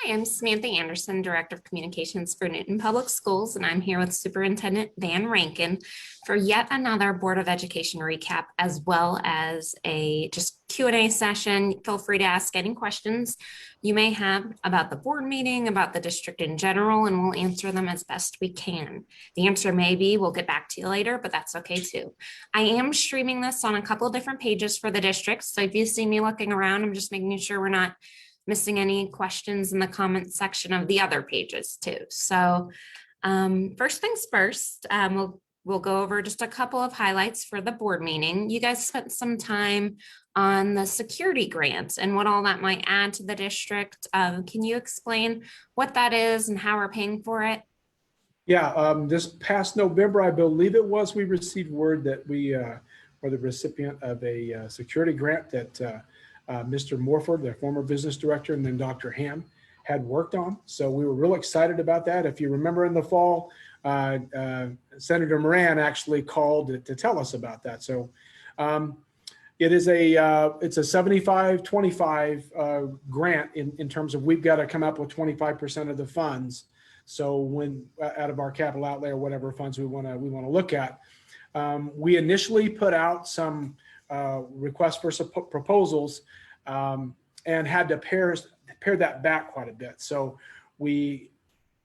I'm Samantha Anderson, Director of Communications for Newton Public Schools, and I'm here with Superintendent Van Rankin for yet another Board of Education recap, as well as a just Q&A session. Feel free to ask any questions you may have about the board meeting, about the district in general, and we'll answer them as best we can. The answer may be we'll get back to you later, but that's okay too. I am streaming this on a couple of different pages for the district, so if you see me looking around, I'm just making sure we're not missing any questions in the comment section of the other pages too. So first things first, we'll go over just a couple of highlights for the board meeting. You guys spent some time on the security grant and what all that might add to the district. Can you explain what that is and how we're paying for it? Yeah, this past November, I believe it was, we received word that we are the recipient of a security grant that Mr. Morford, the former business director, and then Dr. Ham had worked on. So we were real excited about that. If you remember in the fall, Senator Moran actually called to tell us about that. So it's a 75-25 grant in terms of we've got to come up with 25% of the funds. So when out of our capital outlay or whatever funds we want to look at, we initially put out some requests for proposals and had to pare that back quite a bit. So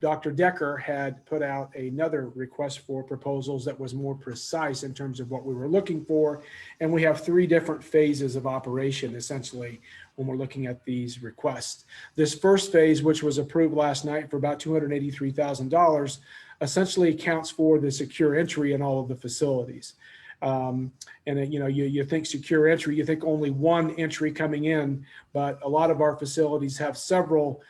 Dr. Decker had put out another request for proposals that was more precise in terms of what we were looking for. And we have 3 different phases of operation, essentially, when we're looking at these requests. This first phase, which was approved last night for about $283,000, essentially accounts for the secure entry in all of the facilities. And you think secure entry, you think only one entry coming in, but a lot of our facilities have several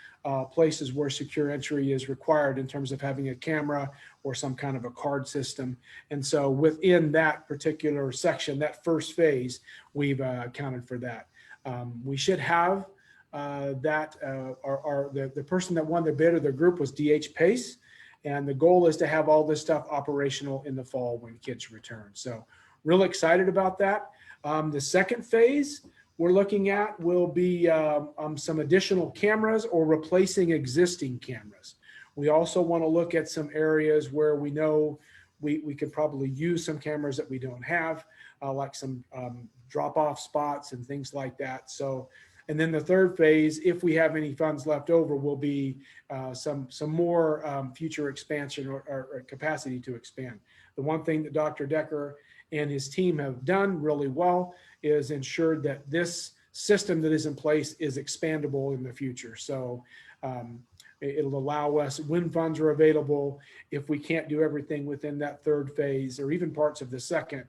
places where secure entry is required in terms of having a camera or some kind of a card system. And so within that particular section, that first phase, we've accounted for that. We should have the person that won the bid or the group was DH Pace. And the goal is to have all this stuff operational in the fall when kids return. So real excited about that. The second phase we're looking at will be some additional cameras or replacing existing cameras. We also want to look at some areas where we know we could probably use some cameras that we don't have, like some drop-off spots and things like that. So, and then the third phase, if we have any funds left over, will be some more future expansion or capacity to expand. The one thing that Dr. Decker and his team have done really well is ensured that this system that is in place is expandable in the future. So it'll allow us, when funds are available, if we can't do everything within that third phase or even parts of the second,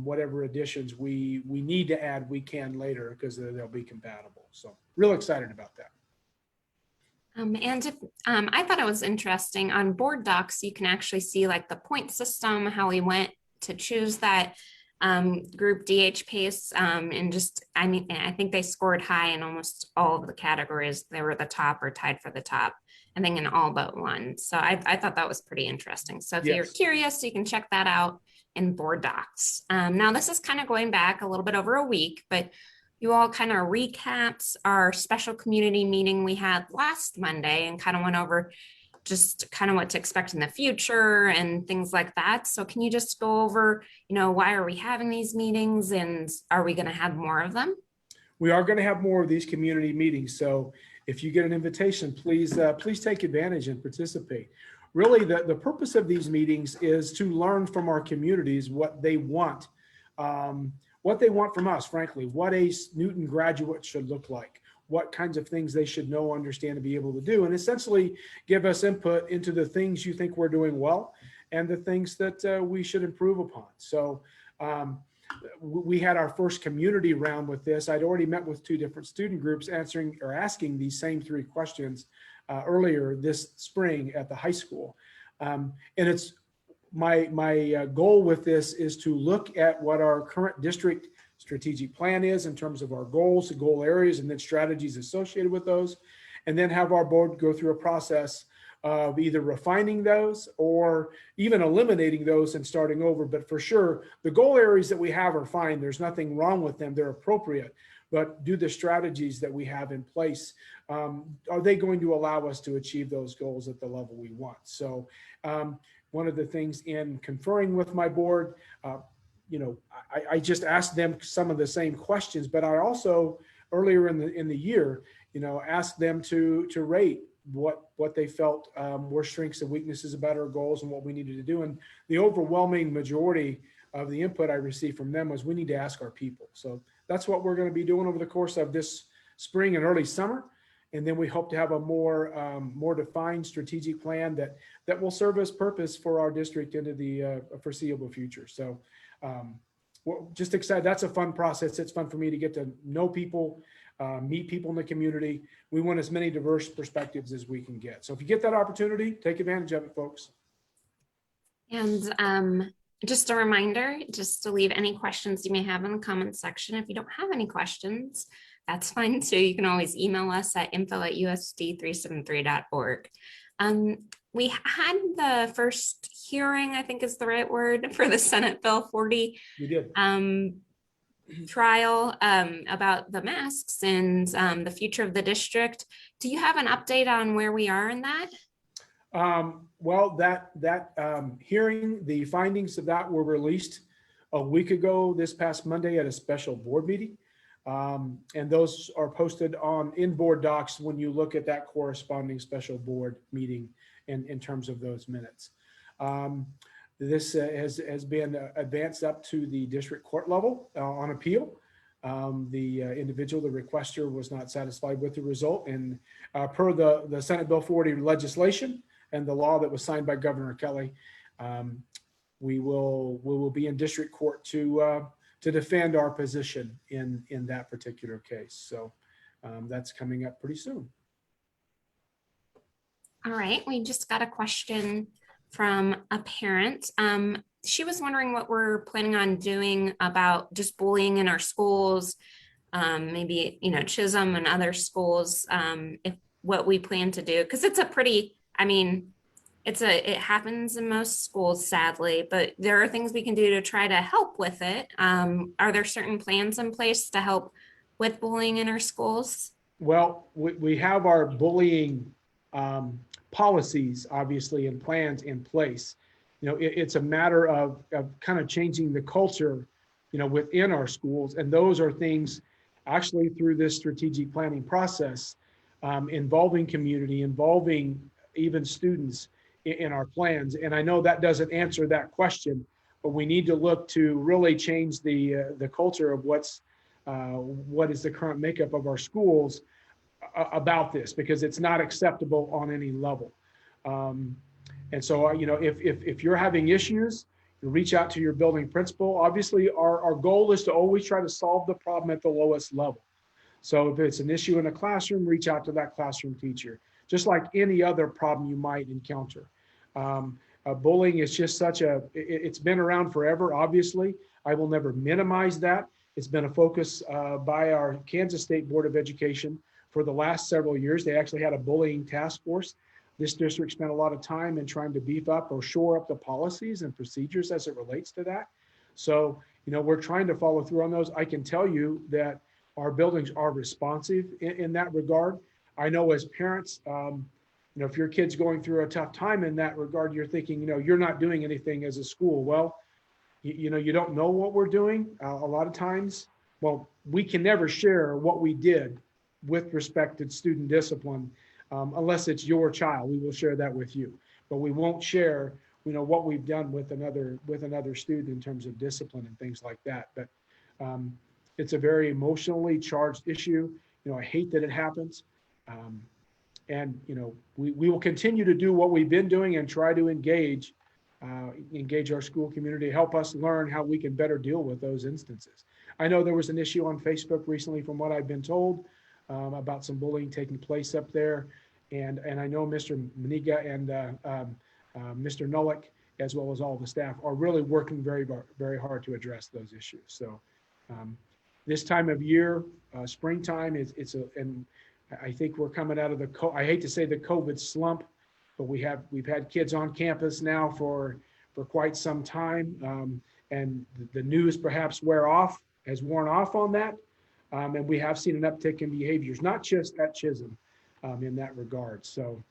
whatever additions we need to add, we can later because they'll be compatible. So real excited about that. I thought it was interesting on board docs, you can actually see like the point system, how we went to choose that group DH Pace, and just, I mean, I think they scored high in almost all of the categories. They were the top or tied for the top, I think in all but one. So I thought that was pretty interesting. So if you're curious, you can check that out in board docs. Now this is kind of going back a little bit over a week, but you all kind of recaps our special community meeting we had last Monday and kind of went over just kind of what to expect in the future and things like that. So can you just go over, why are we having these meetings and are we going to have more of them? We are going to have more of these community meetings. So if you get an invitation, please take advantage and participate. Really, the purpose of these meetings is to learn from our communities what they want from us, frankly, what a Newton graduate should look like, what kinds of things they should know, understand, and be able to do, and essentially give us input into the things you think we're doing well and the things that we should improve upon. So we had our first community round with this. I'd already met with 2 different student groups asking these same 3 questions earlier this spring at the high school. And it's my goal with this is to look at what our current district strategic plan is in terms of our goals, the goal areas, and then strategies associated with those, and then have our board go through a process of either refining those or even eliminating those and starting over. But for sure, the goal areas that we have are fine. There's nothing wrong with them. They're appropriate. but do the strategies that we have in place, are they going to allow us to achieve those goals at the level we want? So one of the things in conferring with my board, I just asked them some of the same questions, but I also earlier in the year, asked them to rate what they felt were strengths and weaknesses about our goals and what we needed to do. And the overwhelming majority of the input I received from them was we need to ask our people. So that's what we're going to be doing over the course of this spring and early summer. And then we hope to have a more defined strategic plan that will serve as purpose for our district into the foreseeable future. So we're just excited. That's a fun process. It's fun for me to get to know people, meet people in the community. We want as many diverse perspectives as we can get. So if you get that opportunity, take advantage of it, folks. And just a reminder, just to leave any questions you may have in the comments section. If you don't have any questions, that's fine too. You can always email us at info@usd373.org. We had the first hearing, I think is the right word, for the Senate Bill 40. You did. Trial about the masks and the future of the district. Do you have an update on where we are in that? Well, that hearing, the findings of that were released a week ago this past Monday at a special board meeting. And those are posted in board docs when you look at that corresponding special board meeting in terms of those minutes. This has been advanced up to the district court level on appeal. The individual, the requester, was not satisfied with the result, and per the Senate Bill 40 legislation and the law that was signed by Governor Kelly, we will be in district court to defend our position in that particular case. So that's coming up pretty soon. All right, we just got a question from a parent. She was wondering what we're planning on doing about just bullying in our schools, maybe, Chisholm and other schools, if what we plan to do, because it's a pretty, it happens in most schools, sadly, but there are things we can do to try to help with it. Are there certain plans in place to help with bullying in our schools? Well, we have our bullying policies, obviously, and plans in place. It's a matter of kind of changing the culture, within our schools. And those are things actually through this strategic planning process, involving community, involving even students in our plans. And I know that doesn't answer that question, but we need to look to really change the culture of what is the current makeup of our schools about this, because it's not acceptable on any level. And so, if you're having issues, you reach out to your building principal. Obviously, our goal is to always try to solve the problem at the lowest level. So if it's an issue in a classroom, reach out to that classroom teacher, just like any other problem you might encounter. Bullying is just it's been around forever, obviously. I will never minimize that. It's been a focus by our Kansas State Board of Education for the last several years. They actually had a bullying task force. This district spent a lot of time in trying to beef up or shore up the policies and procedures as it relates to that. So, we're trying to follow through on those. I can tell you that our buildings are responsive in that regard. I know as parents, if your kid's going through a tough time in that regard, you're thinking, you're not doing anything as a school. Well, you don't know what we're doing a lot of times. Well, we can never share what we did with respect to student discipline unless it's your child. We will share that with you, but we won't share, what we've done with another student in terms of discipline and things like that. But it's a very emotionally charged issue. I hate that it happens. And, we will continue to do what we've been doing and try to engage our school community, help us learn how we can better deal with those instances. I know there was an issue on Facebook recently, from what I've been told, about some bullying taking place up there. And I know Mr. Maniga and Mr. Nullick, as well as all the staff, are really working very, very hard to address those issues. So this time of year, springtime, and I think we're coming out of I hate to say the COVID slump, but we've had kids on campus now for quite some time, and the news perhaps has worn off on that. And we have seen an uptick in behaviors, not just at Chisholm in that regard. So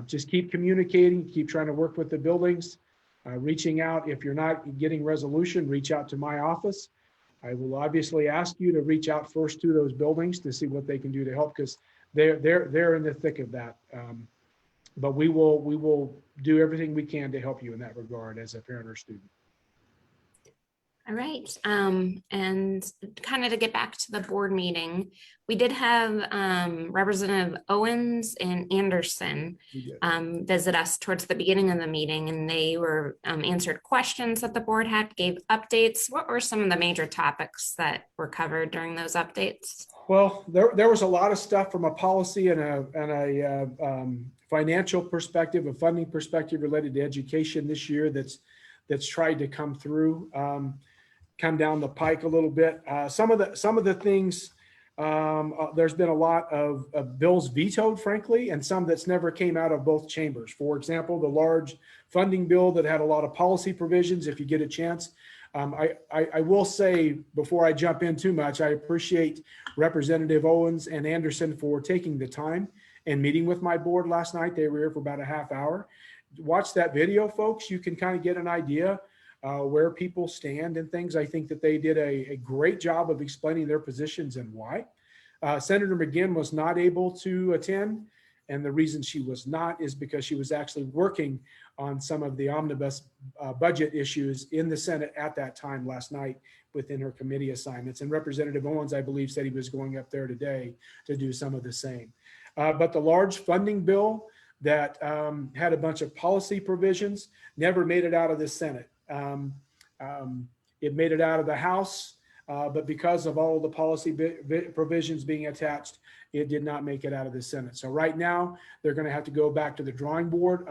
just keep communicating, keep trying to work with the buildings, reaching out. If you're not getting resolution, reach out to my office. I will obviously ask you to reach out first to those buildings to see what they can do to help, because they're in the thick of that. But we will do everything we can to help you in that regard as a parent or student. All right. And kind of to get back to the board meeting, we did have Representative Owens and Anderson visit us towards the beginning of the meeting, and they were answered questions that the board had, gave updates. What were some of the major topics that were covered during those updates? Well, there was a lot of stuff from a policy and a financial perspective, a funding perspective related to education this year that's tried to come through, come down the pike a little bit. Some of the things, there's been a lot of bills vetoed, frankly, and some that's never came out of both chambers. For example, the large funding bill that had a lot of policy provisions, if you get a chance. I will say, before I jump in too much, I appreciate Representative Owens and Anderson for taking the time and meeting with my board last night. They were here for about a half hour. Watch that video, folks. You can kind of get an idea where people stand and things. I think that they did a great job of explaining their positions and why. Senator McGinn was not able to attend, and the reason she was not is because she was actually working on some of the omnibus budget issues in the Senate at that time last night within her committee assignments. And Representative Owens, I believe, said he was going up there today to do some of the same. But the large funding bill that had a bunch of policy provisions never made it out of the Senate. It made it out of the House, but because of all the policy provisions being attached, it did not make it out of the Senate. So right now, they're going to have to go back to the drawing board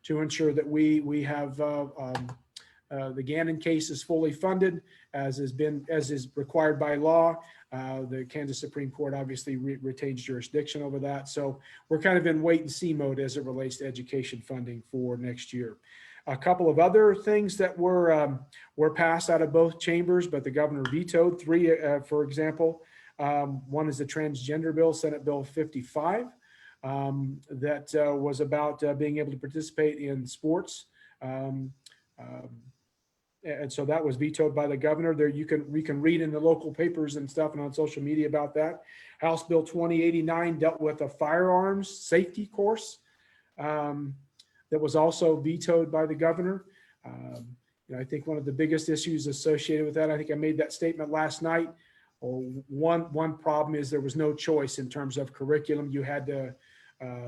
to ensure that we have the Gannon case is fully funded, as is required by law. The Kansas Supreme Court obviously retains jurisdiction over that. So we're kind of in wait and see mode as it relates to education funding for next year. A couple of other things that were passed out of both chambers, but the governor vetoed three, for example. One is the transgender bill, Senate Bill 55, that was about being able to participate in sports. And so that was vetoed by the governor. There we can read in the local papers and stuff and on social media about that. House Bill 2089 dealt with a firearms safety course that was also vetoed by the governor. I think one of the biggest issues associated with that, I think I made that statement last night. One problem is there was no choice in terms of curriculum. You had to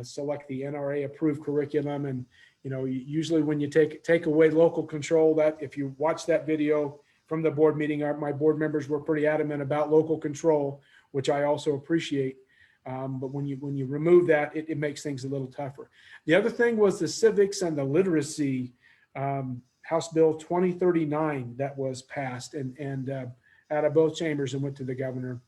select the NRA approved curriculum, and usually when you take away local control, that if you watch that video from the board meeting, my board members were pretty adamant about local control, which I also appreciate. But when you remove that, it makes things a little tougher. The other thing was the civics and the literacy, House Bill 2039 that was passed and out of both chambers and went to the governor.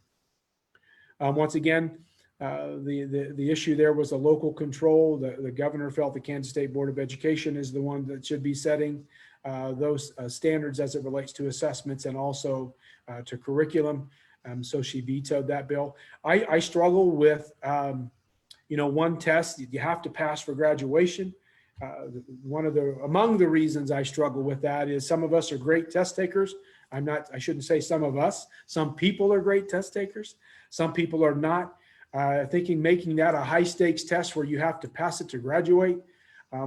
Once again, the issue there was the local control. The governor felt the Kansas State Board of Education is the one that should be setting those standards as it relates to assessments and also to curriculum. So she vetoed that bill. I struggle with, one test you have to pass for graduation. Among the reasons I struggle with that is some of us are great test takers. I shouldn't say some of us. Some people are great test takers. Some people are not. Making that a high stakes test where you have to pass it to graduate.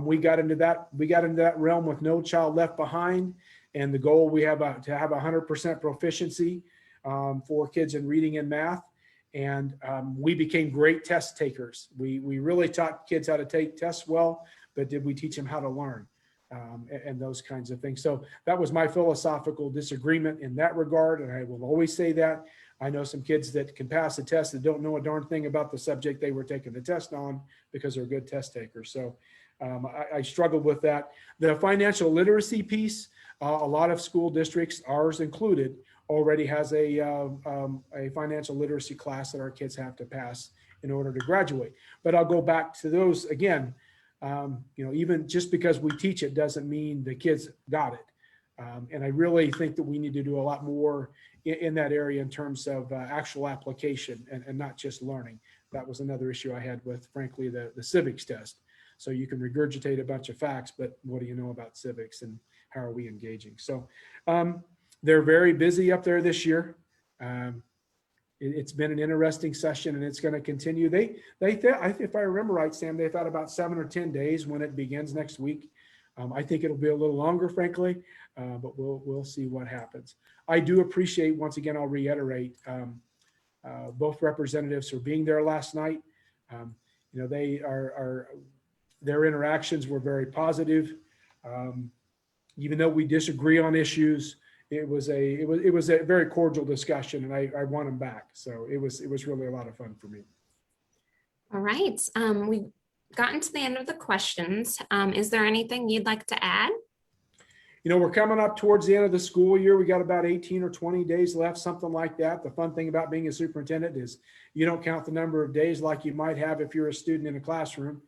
We got into that realm with No Child Left Behind, and the goal we have to have 100% proficiency for kids in reading and math. And we became great test takers. We really taught kids how to take tests well, but did we teach them how to learn and those kinds of things? So that was my philosophical disagreement in that regard, and I will always say that. I know some kids that can pass a test that don't know a darn thing about the subject they were taking the test on because they're good test takers. So I struggled with that. The financial literacy piece, a lot of school districts, ours included, already has a financial literacy class that our kids have to pass in order to graduate. But I'll go back to those again. Even just because we teach it doesn't mean the kids got it. And I really think that we need to do a lot more in that area in terms of actual application and not just learning. That was another issue I had with, frankly, the civics test. So you can regurgitate a bunch of facts, but what do you know about civics and how are we engaging? So they're very busy up there this year. It's been an interesting session and it's going to continue. If I remember right, Sam, they thought about 7 or 10 days when it begins next week. I think it'll be a little longer, frankly, but we'll see what happens. I do appreciate, once again, I'll reiterate, both representatives for being there last night. Their interactions were very positive. Even though we disagree on issues, it was a very cordial discussion, and I want them back. So it was really a lot of fun for me. All right. We've gotten to the end of the questions. Is there anything you'd like to add? We're coming up towards the end of the school year. We got about 18 or 20 days left, something like that. The fun thing about being a superintendent is you don't count the number of days like you might have if you're a student in a classroom,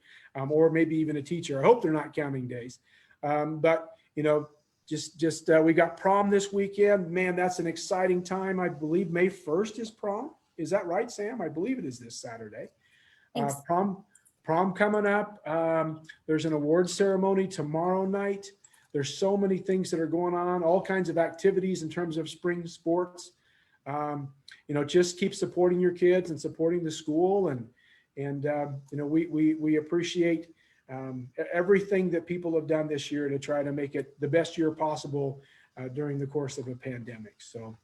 or maybe even a teacher. I hope they're not counting days. But we got prom this weekend. Man, that's an exciting time. I believe May 1st is prom. Is that right, Sam? I believe it is this Saturday. Prom coming up. There's an awards ceremony tomorrow night. There's so many things that are going on, all kinds of activities in terms of spring sports. Just keep supporting your kids and supporting the school. And we appreciate everything that people have done this year to try to make it the best year possible during the course of a pandemic. So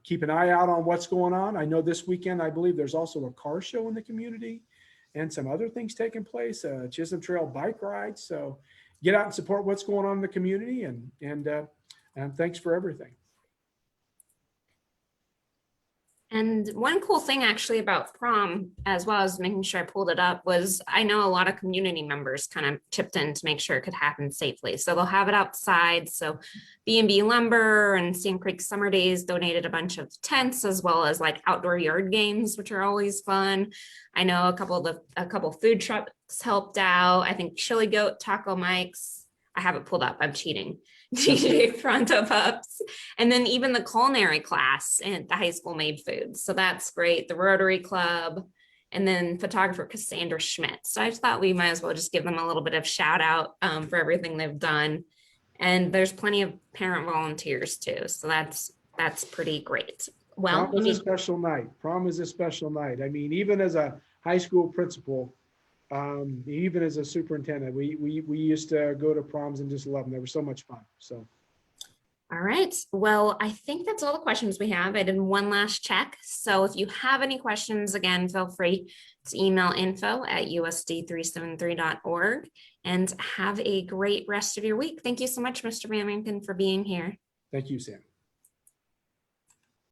keep an eye out on what's going on. I know this weekend, I believe there's also a car show in the community and some other things taking place, Chisholm Trail bike rides. So get out and support what's going on in the community, and thanks for everything. And one cool thing actually about prom, as well as making sure I pulled it up, was I know a lot of community members kind of chipped in to make sure it could happen safely. So they'll have it outside. So B&B Lumber and Sand Creek Summer Days donated a bunch of tents, as well as like outdoor yard games, which are always fun. I know a couple food trucks helped out. I think Chili Goat, Taco Mike's. I have it pulled up. I'm cheating. DJ Pronto Pups, and then even the culinary class and the high school made food. So that's great. The Rotary Club, and then photographer Cassandra Schmidt. So I just thought we might as well just give them a little bit of shout out for everything they've done. And there's plenty of parent volunteers too. So that's pretty great. Well, prom is a special night. Prom is a special night. I mean, even as a high school principal, even as a superintendent, we used to go to proms and just love them. They were so much fun. So all right, well, I think that's all the questions we have. I did one last check, so if you have any questions, again, feel free to email info@usd373.org, and have a great rest of your week. Thank you so much, Mr. Van Rankin, for being here. Thank you, Sam.